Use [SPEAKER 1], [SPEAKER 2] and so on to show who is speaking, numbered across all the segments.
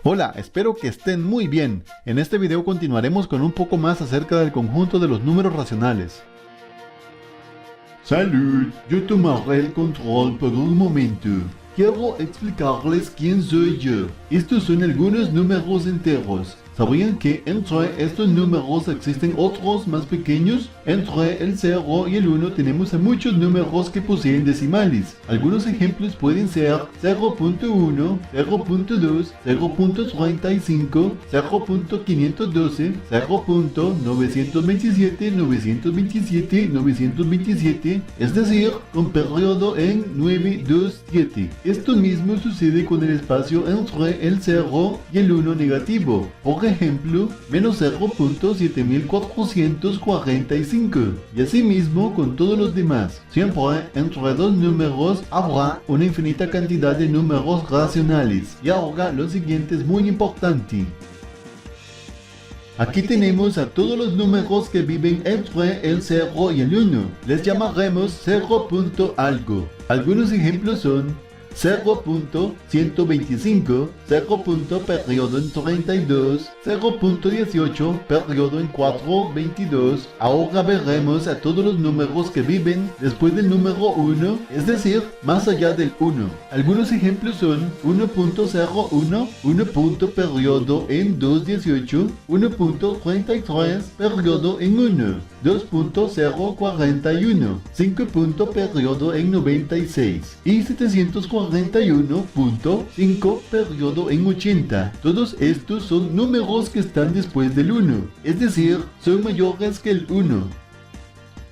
[SPEAKER 1] Hola, espero que estén muy bien. En este video continuaremos con un poco más acerca del conjunto de los números racionales. Salud, yo tomaré el control por un momento. Quiero explicarles quién soy yo. Estos son algunos números enteros. ¿Sabían que entre estos números existen otros más pequeños? Entre el 0 y el 1 tenemos a muchos números que poseen decimales. Algunos ejemplos pueden ser 0.1, 0.2, 0.35, 0.512, 0.927, 927, 927, es decir, un periodo en 9, 2, 7. Esto mismo sucede con el espacio entre el 0 y el 1 negativo. Por ejemplo, menos 0.7445 y asimismo con todos los demás. Siempre entre dos números habrá una infinita cantidad de números racionales. Y ahora lo siguiente es muy importante. Aquí tenemos a todos los números que viven entre el 0 y el 1. Les llamaremos 0. algo. Algunos ejemplos son 0.125, 0. periodo en 32, 0.18, periodo en 422. Ahora veremos a todos los números que viven después del número 1, es decir, más allá del 1. Algunos ejemplos son 1.01, 1. periodo en 218, 1.33, periodo en 1, 2.041, 5. periodo en 96 y 741.5 periodo en 80. Todos estos son números que están después del 1, es decir, son mayores que el 1.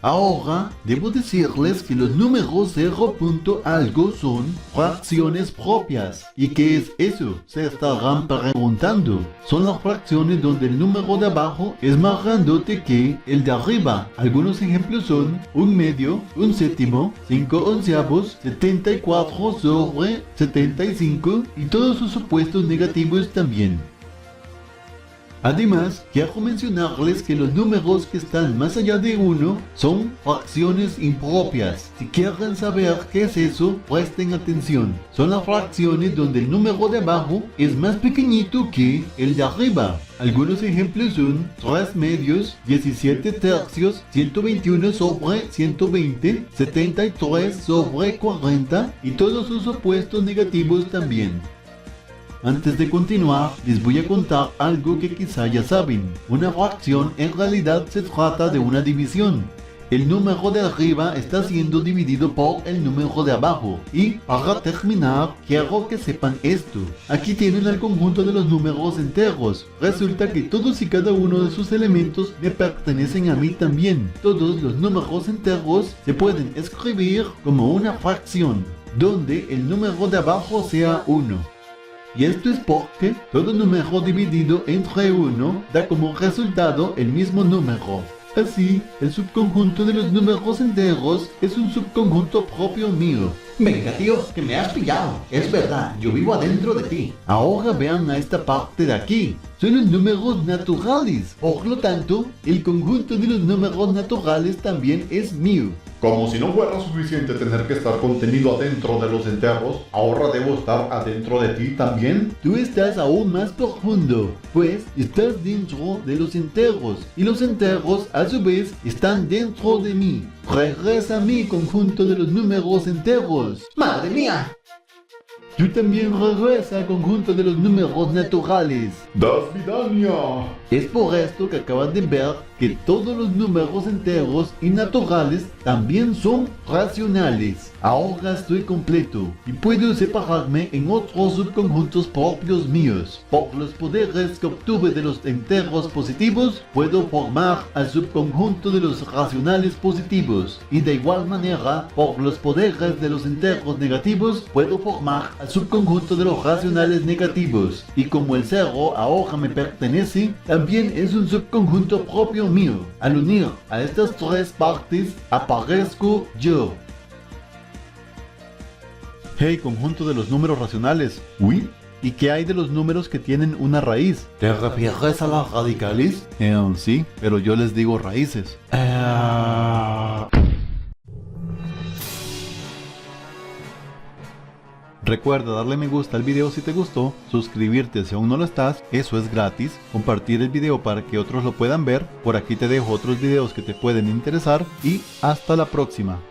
[SPEAKER 1] Ahora, debo decirles que los números 0. algo son fracciones propias. ¿Y qué es eso? Se estarán preguntando. Son las fracciones donde el número de abajo es más grandote que el de arriba. Algunos ejemplos son 1/2, 1/7, 5 onceavos, 74 sobre 75 y todos sus opuestos negativos también. Además, quiero mencionarles que los números que están más allá de 1 son fracciones impropias. Si quieren saber qué es eso, presten atención. Son las fracciones donde el número de abajo es más pequeñito que el de arriba. Algunos ejemplos son 3 medios, 17 tercios, 121 sobre 120, 73 sobre 40 y todos sus opuestos negativos también. Antes de continuar, les voy a contar algo que quizá ya saben. Una fracción en realidad se trata de una división. El número de arriba está siendo dividido por el número de abajo. Y para terminar, quiero que sepan esto. Aquí tienen el conjunto de los números enteros. Resulta que todos y cada uno de sus elementos me pertenecen a mí también. Todos los números enteros se pueden escribir como una fracción, donde el número de abajo sea 1. Y esto es porque todo número dividido entre 1 da como resultado el mismo número. Así, el subconjunto de los números enteros es un subconjunto propio mío.
[SPEAKER 2] Venga tío, que me has pillado. Es verdad, yo vivo adentro de ti.
[SPEAKER 1] Ahora vean a esta parte de aquí. Son los números naturales. Por lo tanto, el conjunto de los números naturales también es mío.
[SPEAKER 3] Como si no fuera suficiente tener que estar contenido adentro de los enteros, ahora debo estar adentro de ti también.
[SPEAKER 1] Tú estás aún más profundo, pues estás dentro de los enteros, y los enteros a su vez están dentro de mí. Regresa a mi conjunto de los números enteros.
[SPEAKER 2] ¡Madre mía!
[SPEAKER 1] Tú también regresa al conjunto de los números naturales.
[SPEAKER 3] Das Vidania.
[SPEAKER 1] Es por esto que acaban de ver que todos los números enteros y naturales también son racionales. Ahora estoy completo y puedo separarme en otros subconjuntos propios míos. Por los poderes que obtuve de los enteros positivos, puedo formar al subconjunto de los racionales positivos. Y de igual manera, por los poderes de los enteros negativos, puedo formar al subconjunto de los racionales negativos. Y como el 0 ahora me pertenece, también es un subconjunto propio mío. Al unir a estas tres partes, aparezco yo. Hey, conjunto de los números racionales. ¿Oui? ¿Y qué hay de los números que tienen una raíz? ¿Te refieres a las radicales? Sí, pero yo les digo raíces. Recuerda darle me gusta al video si te gustó, suscribirte si aún no lo estás, eso es gratis, compartir el video para que otros lo puedan ver, por aquí te dejo otros videos que te pueden interesar y hasta la próxima.